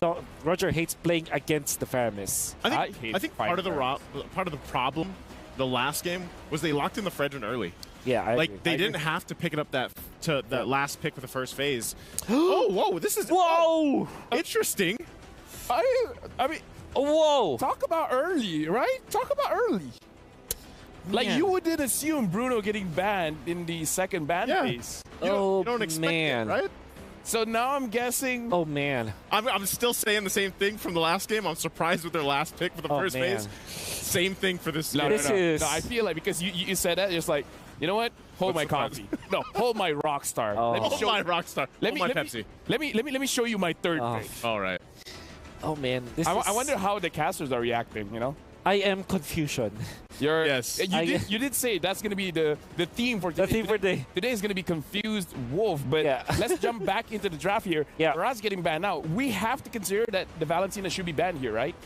Roger hates playing against the Faramis. I think part of the problem the last game was they locked in the Fredrin early. Yeah, like they didn't have to pick it up that last pick for the first phase. Oh, whoa! This is interesting. I mean, whoa! Talk about early, right? Talk about early. Like you wouldn't assume Bruno getting banned in the second ban phase. You don't expect it, right? So now I'm guessing. Oh man, I'm still saying the same thing from the last game. I'm surprised with their last pick for the first phase. Same thing for this. No, I feel like because you said that, it's like, you know what? Hold my coffee. No, hold my Rockstar. Hold my Rockstar. Hold my Pepsi. Let me show you my third pick. All right. Oh man, I wonder how the casters are reacting. You know. I am confusion. Yes. You did say that's going to be the theme for today. The theme for today. Today is going to be confused wolf. But let's jump back into the draft here. Yeah. Raz getting banned now. We have to consider that the Valentina should be banned here, right?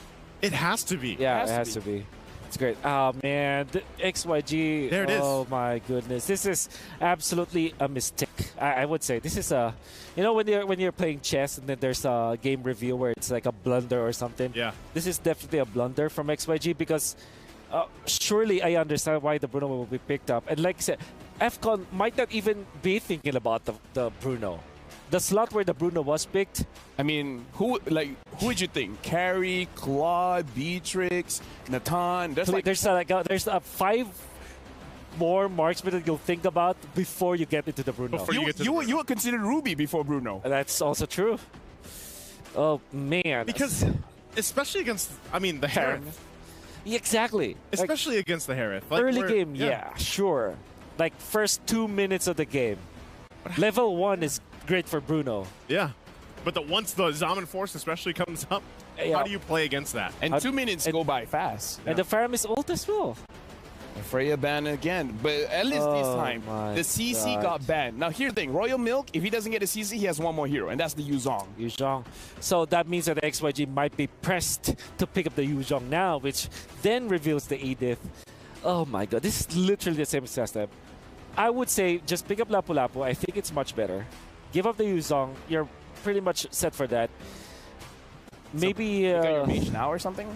It has to be. Yeah, it has to be. It's great. Oh man, the XYG. There it is. Oh my goodness, this is absolutely a mistake. I would say this is a, you know, when you're playing chess and then there's a game review where it's like a blunder or something. Yeah. This is definitely a blunder from XYG because surely I understand why the Bruno will be picked up. And like I said, FCON might not even be thinking about the Bruno. The slot where the Bruno was picked. I mean, who would you think? Carrie, Claude, Beatrix, Nathan. There's 5 more marksmen that you'll think about before you get into the Bruno. You would consider Ruby before Bruno. That's also true. Oh man. Because especially against, I mean, the Harith. Exactly. Especially against the Harith. Like early game, yeah, sure. Like first 2 minutes of the game. Level 1 is great for Bruno. Yeah. But once the Zaman Force especially comes up, how do you play against that? And 2 minutes go by fast. And the Pharah is ult as well. Freya banned again, but at least this time, the CC got banned. Now here's the thing, Royal Milk, if he doesn't get a CC, he has one more hero, and that's the Yuzhong. So that means that the XYG might be pressed to pick up the Yuzhong now, which then reveals the Edith. Oh my god, this is literally the same step. I would say just pick up Lapu Lapu. I think it's much better. Give up the Yuzhong. You're pretty much set for that. Maybe you got your mage now or something?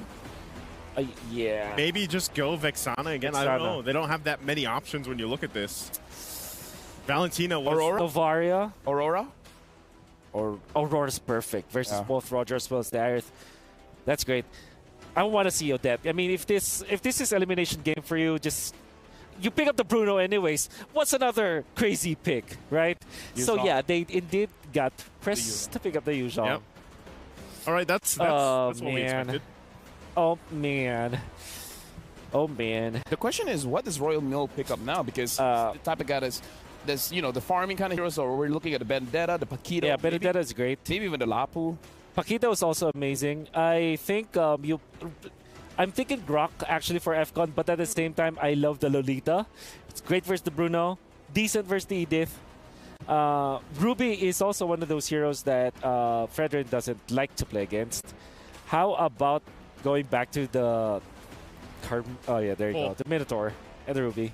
Yeah. Maybe just go Vexana again. Vexana. I don't know. They don't have that many options when you look at this. Valentina was... Novaria. Aurora? Or Aurora's perfect versus both Roger as well as the Aerith. That's great. I want to see Odette. I mean, if this is elimination game for you, just... You pick up the Bruno anyways. What's another crazy pick, right? Yuzhong. So yeah, they indeed got pressed to pick up the Yuzhong. Yep. All right, that's what we expected. Oh man. Oh man. The question is, what does Royal Mill pick up now? Because the type of guy that's you know, the farming kind of heroes. So we're looking at the Benedetta, the Paquito. Yeah, Benedetta is great. Maybe even the Lapu. Paquito is also amazing. I think I'm thinking Grok actually for FCON, but at the same time, I love the Lolita. It's great versus the Bruno, decent versus the Edith. Ruby is also one of those heroes that Fredrin doesn't like to play against. How about going back to the... Oh yeah, there you go. The Minotaur and the Ruby.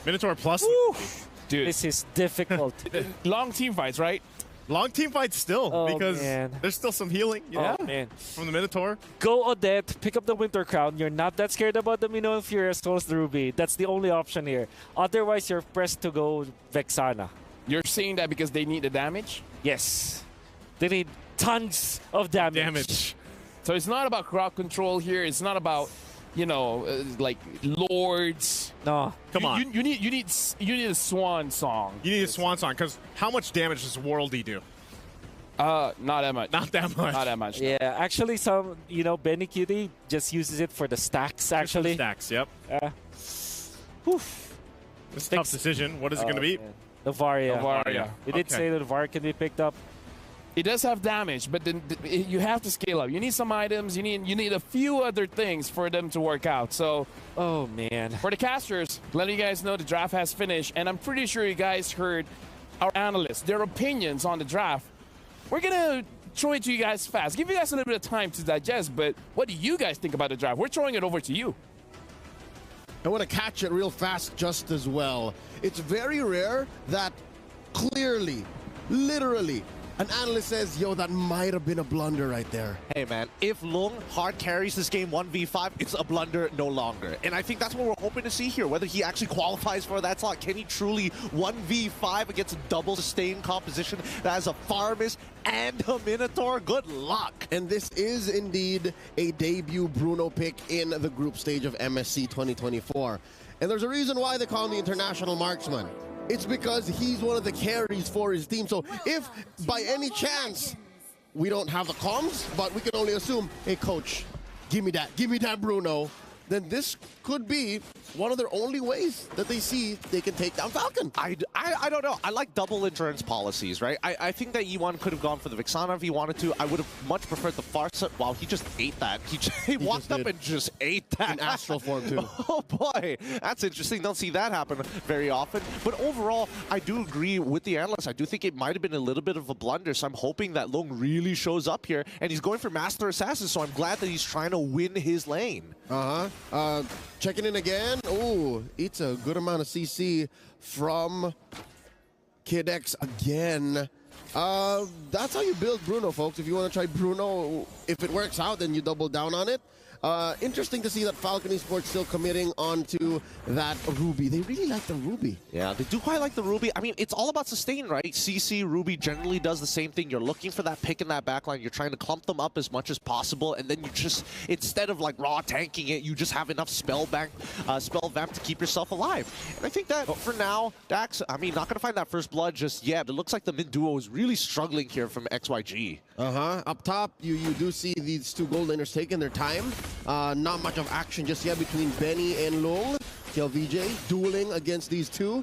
Minotaur plus. Woo! Dude. This is difficult. Long team fights, right? Long team fights still, because there's still some healing from the Minotaur. Go Odette, pick up the Winter Crown. You're not that scared about the Mino if you're as close to the Ruby. That's the only option here. Otherwise, you're pressed to go Vexana. You're saying that because they need the damage? Yes. They need tons of damage. So it's not about crowd control here. It's not about, you know, like lords. No, come on. You need a swan song. You need a swan song because how much damage does Worldy do? Not that much. Not that much. Not that much. Yeah, actually, some Benny Cutie just uses it for the stacks. Actually, stacks. Yep. It's a tough decision. What is it going to be? Novaria. You did say that Novaria can be picked up. It does have damage, but then you have to scale up. You need some items. You need a few other things for them to work out. So, oh man. For the casters, letting you guys know the draft has finished, and I'm pretty sure you guys heard our analysts, their opinions on the draft. We're gonna throw it to you guys fast. Give you guys a little bit of time to digest. But what do you guys think about the draft? We're throwing it over to you. I want to catch it real fast just as well. It's very rare that clearly, literally, An analyst says, yo, that might have been a blunder right there. Hey, man, if Lung hard carries this game 1v5, it's a blunder no longer. And I think that's what we're hoping to see here, whether he actually qualifies for that slot. Can he truly 1v5 against a double sustained composition that has a Farmus and a Minotaur? Good luck. And this is indeed a debut Bruno pick in the group stage of MSC 2024. And there's a reason why they call him the international marksman. It's because he's one of the carries for his team. So if by any chance we don't have the comms, but we can only assume, hey coach, give me that Bruno, then this could be one of their only ways that they see they can take down Falcon. I don't know. I like double insurance policies, right? I think that E1 could have gone for the Vixana if he wanted to. I would have much preferred the Farsa. Wow, he just ate that. He walked up and just ate that. In astral form, too. Oh, boy. That's interesting. Don't see that happen very often. But overall, I do agree with the analyst. I do think it might have been a little bit of a blunder, so I'm hoping that Long really shows up here. And he's going for Master Assassin, so I'm glad that he's trying to win his lane. Checking in again. Ooh, eats a good amount of CC from Kid X again. That's how you build Bruno, folks. If you want to try Bruno, if it works out, then you double down on it. Interesting to see that Falcon Esports still committing onto that Ruby. They really like the Ruby. Yeah, they do quite like the Ruby. I mean, it's all about sustain, right? CC, Ruby generally does the same thing. You're looking for that pick in that backline. You're trying to clump them up as much as possible, and then you just, instead of like raw tanking it, you just have enough spell vamp to keep yourself alive. And I think that for now, Dax, I mean, not going to find that first blood just yet. It looks like the mid duo is really struggling here from XYG. Up top, you do see these two gold laners taking their time. Not much of action just yet between Benny and Long. XYG dueling against these two.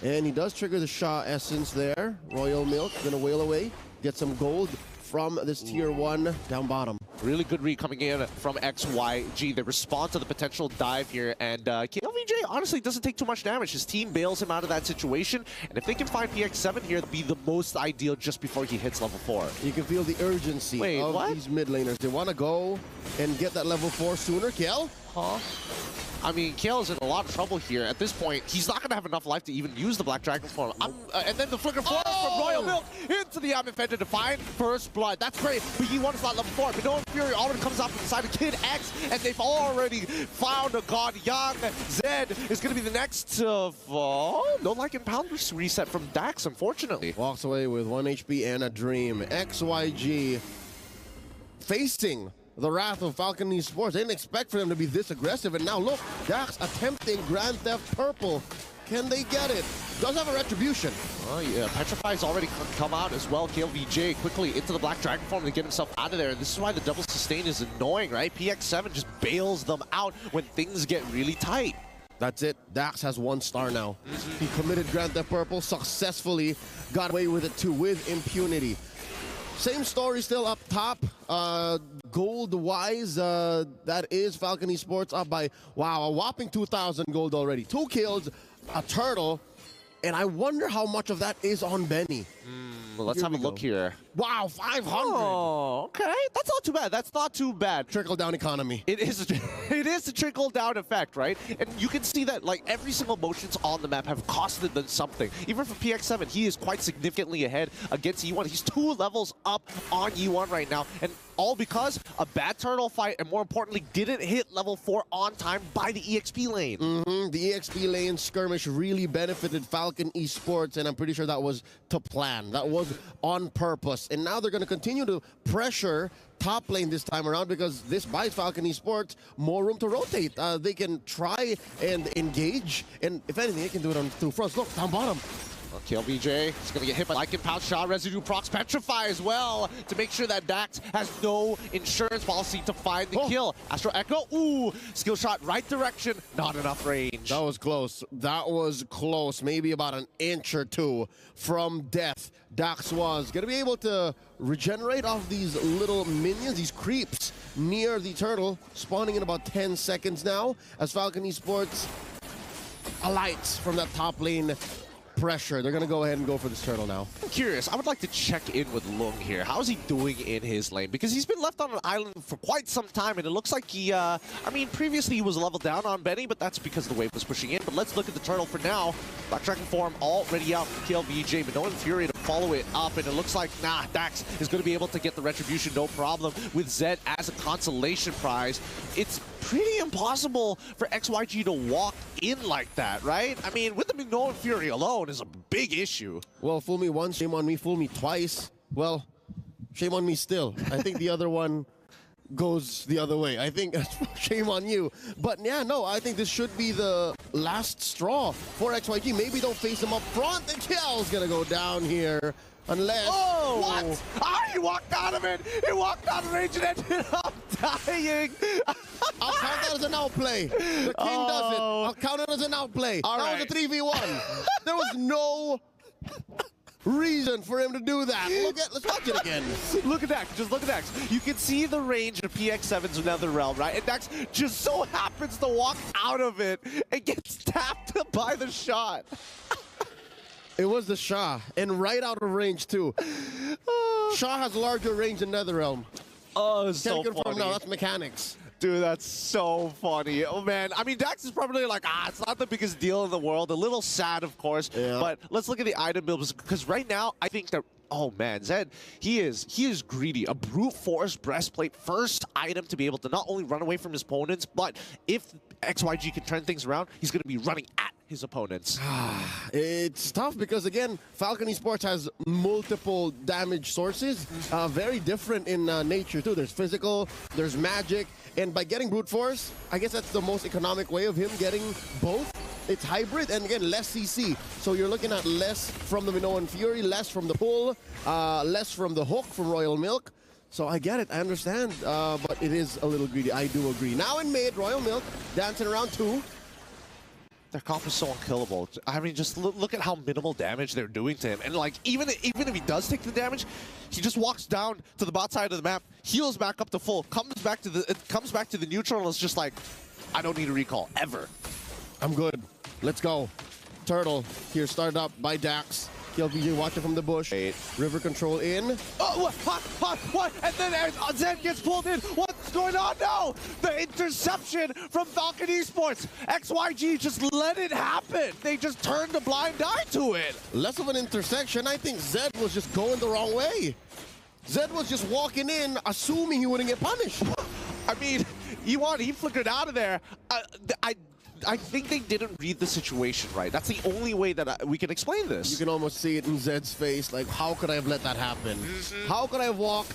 And he does trigger the Shah Essence there. Royal Milk gonna wail away. Get some gold from this tier 1 down bottom. Really good read coming in from XYG. They respond to the potential dive here, and XYG honestly doesn't take too much damage. His team bails him out of that situation, and if they can find PX7 here, it'd be the most ideal just before he hits level 4. You can feel the urgency of these mid laners. They want to go and get that level 4 sooner. Kiel? Huh? I mean, Kale is in a lot of trouble here. At this point, he's not going to have enough life to even use the Black Dragon form. And then the Flicker form from Royal Milk into the Defender to find first blood. That's great, but he wants that level 4. But no Fury already comes out from the side of Kid X, and they've already found a god. Young Zed is going to be the next to fall. No like and pound reset from Dax, unfortunately. Walks away with 1 HP and a dream. XYG facing the wrath of Falcon Esports. They didn't expect for them to be this aggressive, and now look, Dax attempting Grand Theft Purple. Can they get it? Does have a retribution. Oh yeah, Petrify's already come out as well. KLVJ quickly into the Black Dragon form to get himself out of there. This is why the double sustain is annoying, right? PX7 just bails them out when things get really tight. That's it. Dax has 1 star now. He committed Grand Theft Purple successfully, got away with it too, with impunity. Same story still up top. Gold-wise, that is Falcon Esports up by, wow, a whopping 2,000 gold already. 2 kills, a turtle, and I wonder how much of that is on Benny. Well, let's have a look here. Wow, 500. Oh, okay. That's not too bad. That's not too bad. Trickle-down economy. It is a trickle-down effect, right? And you can see that, like, every single motions on the map have costed them something. Even for PX7, he is quite significantly ahead against E1. He's 2 levels up on E1 right now, and all because a bad turtle fight, and more importantly, didn't hit level 4 on time by the EXP lane. The EXP lane skirmish really benefited Falcon Esports, and I'm pretty sure that was to plan. That was on purpose. And now they're going to continue to pressure top lane this time around because this buys Falcon Esports more room to rotate. They can try and engage, and if anything, they can do it on 2 fronts. Look, down bottom. KLVJ is going to get hit by Lycan Pouch Shot, Residue procs, Petrify as well to make sure that Dax has no insurance policy to find the kill. Astro Echo, ooh, skill shot, right direction, not enough range. That was close. That was close. Maybe about an inch or 2 from death. Dax was going to be able to regenerate off these little minions, these creeps near the turtle, spawning in about 10 seconds now as Falcon Esports alights from that top lane pressure. They're going to go ahead and go for this turtle now. I'm curious. I would like to check in with Lung here. How is he doing in his lane? Because he's been left on an island for quite some time, and it looks like he, I mean, previously he was leveled down on Benny, but that's because the wave was pushing in. But let's look at the turtle for now. Black Dragon form already out from KLVJ, but no Infuriate, of follow it up, and it looks like, nah, Dax is going to be able to get the retribution, no problem, with Zed as a consolation prize. It's pretty impossible for XYG to walk in like that, right? I mean, with the Mignola Fury alone is a big issue. Well, fool me once, shame on me. Fool me twice, well, shame on me still. I think the other one goes the other way. I think shame on you. But yeah, no, I think this should be the last straw for XYG. Maybe don't face him up front. The kill's gonna go down here. Unless... Oh! What? Ah, he walked out of it! He walked out of range and ended up dying! I'll count that as an outplay. The king does it. I'll count it as an outplay. All that right. was a 3v1. There was no reason for him to do that. Let's watch it again. Look at Dax, just look at Dax. You can see the range of PX7's Netherrealm, right? And Dax just so happens to walk out of it and gets tapped by the shot. It was the Shah, and right out of range too. Shah has larger range than Netherrealm. Oh, it's so Can't confirm funny. now, that's mechanics. Dude, that's so funny. Oh, man. I mean, Dax is probably like, it's not the biggest deal in the world. A little sad, of course. Yeah. But let's look at the item builds, because right now, I think that, oh, man, Zed, he is greedy. A brute force breastplate, first item to be able to not only run away from his opponents, but if XYG can turn things around, he's going to be running at his opponents. It's tough because, again, FALCON Esports has multiple damage sources, very different in nature, too. There's physical, there's magic, and by getting brute force, I guess that's the most economic way of him getting both. It's hybrid, and again, less CC. So you're looking at less from the Minoan Fury, less from the pull, less from the hook from Royal Milk. So I get it, I understand, but it is a little greedy. I do agree. Now in mid, Royal Milk dancing around 2. Their comp is so unkillable. I mean, just look at how minimal damage they're doing to him. And like, even if he does take the damage, he just walks down to the bot side of the map, heals back up to full, comes back to the neutral, and it's just like, I don't need a recall ever. I'm good. Let's go. Turtle here, started up by Dax. KLBJ watching from the bush. River control in. Oh, what? And then Zed gets pulled in. What's going on now? The interception from FALCON Esports. XYG just let it happen. They just turned a blind eye to it. Less of an intersection. I think Zed was just going the wrong way. Zed was just walking in, assuming he wouldn't get punished. I mean, he flickered out of there. I think they didn't read the situation right. That's the only way that we can explain this. You can almost see it in Zed's face. Like, how could I have let that happen? How could I have walked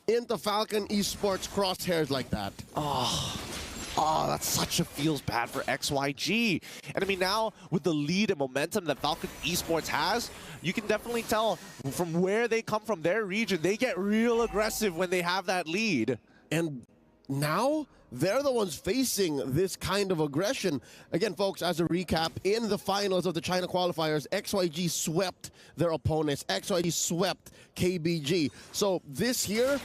into FALCON Esports crosshairs like that? Oh, that's such a feels bad for XYG. And I mean, now with the lead and momentum that FALCON Esports has, you can definitely tell from where they come from, their region, they get real aggressive when they have that lead. And now they're the ones facing this kind of aggression. Again, folks, as a recap, in the finals of the China qualifiers, XYG swept their opponents. XYG swept KBG. So this here,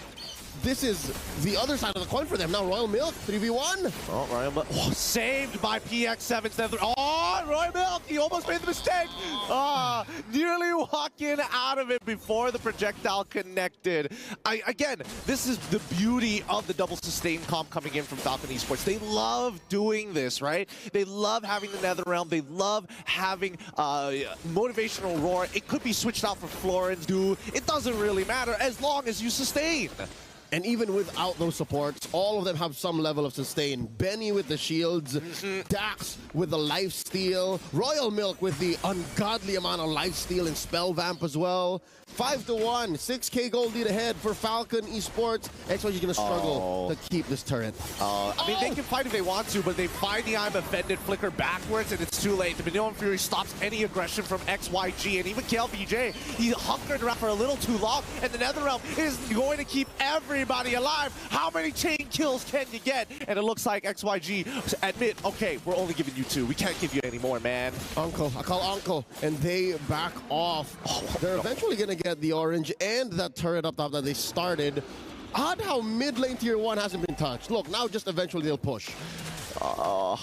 this is the other side of the coin for them. Now Royal Milk, 3v1. Oh, Royal Milk, saved by PX7. Oh, Royal Milk, he almost made the mistake. Nearly walking out of it before the projectile connected. Again, this is the beauty of the double sustain comp coming in from FALCON Esports. They love doing this, right? They love having the Netherrealm. They love having motivational roar. It could be switched out for Florence, dude. It doesn't really matter as long as you sustain. And even without those supports, all of them have some level of sustain. Benny with the shields, Dax with the lifesteal, Royal Milk with the ungodly amount of lifesteal and spell vamp as well. 5-1, 6K gold lead ahead for FALCON Esports. XYG gonna struggle to keep this turret. I mean, they can fight if they want to, but they find the I'm offended flicker backwards, and it's too late. The Minoan Fury stops any aggression from XYG, and even KLBJ, he hunkered around for a little too long, and the Netherrealm is going to keep everybody alive. How many chain kills can you get? And it looks like XYG admit, okay, we're only giving you 2. We can't give you any more, man. Uncle, I call Uncle, and they back off. They're eventually gonna get the orange and that turret up top that they started. Odd how mid lane tier 1 hasn't been touched. Look, now just eventually they'll push. I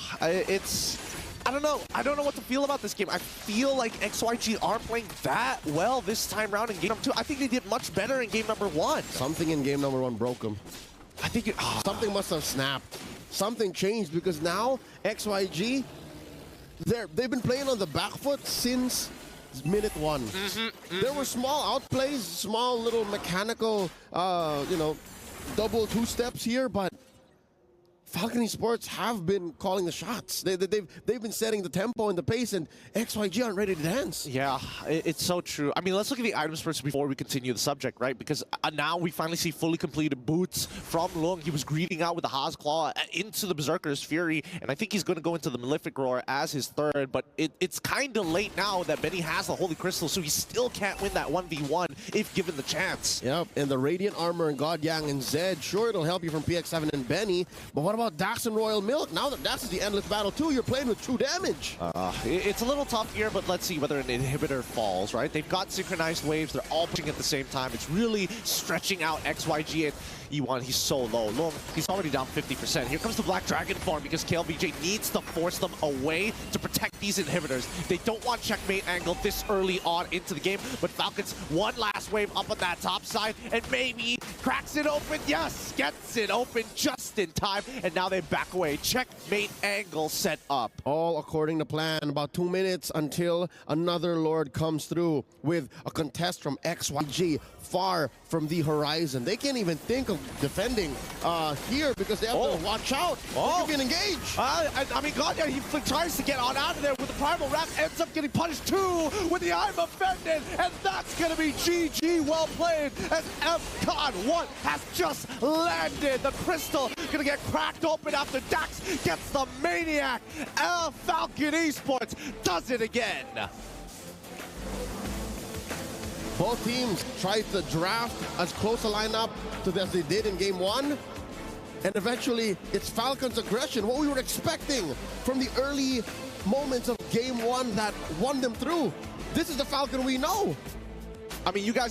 don't know. I don't know what to feel about this game. I feel like XYG aren't playing that well this time around in game number 2. I think they did much better in game number 1. Something in game number 1 broke them. I think something must have snapped. Something changed because now XYG, they've been playing on the back foot since minute one. There were small outplays, small little mechanical, double two steps here, but FALCON Esports have been calling the shots. They've been setting the tempo and the pace, and XYG aren't ready to dance. Yeah, it's so true. I mean, let's look at the items first before we continue the subject, right? Because now we finally see fully completed boots from Lung. He was greeting out with the Haas Claw into the Berserker's Fury, and I think he's going to go into the Malefic Roar as his third, but it's kind of late now that Benny has the Holy Crystal, so he still can't win that 1v1 if given the chance. Yep, and the Radiant Armor and God Yang and Zed, sure, it'll help you from PX7 and Benny, but what about Dax and Royal Milk? Now that Dax is the endless battle too, you're playing with true damage. It's a little tough here, but let's see whether an inhibitor falls, right? They've got synchronized waves. They're all pushing at the same time. It's really stretching out XYG and E1. He's so low. Look, he's already down 50%. Here comes the Black Dragon farm because KLBJ needs to force them away to protect these inhibitors. They don't want checkmate angle this early on into the game, but Falcons one last wave up on that top side and maybe cracks it open. Yes, gets it open just in time, and now they back away. Checkmate angle set up. All according to plan. About 2 minutes until another Lord comes through with a contest from XYG far from the horizon. They can't even think of defending here because they have to watch out. They can engage. I mean, God, yeah, he tries to get on out of there with the Primal Wrap, ends up getting punished too with the I'm Offended, and that's going to be GG. Well played as FCON 1 has just landed. The crystal going to get cracked open after Dax gets the Maniac. FALCON Esports does it again. Both teams tried to draft as close a lineup to as they did in game one. And eventually, it's Falcon's aggression, what we were expecting from the early moments of game one that won them through. This is the Falcon we know. I mean, you guys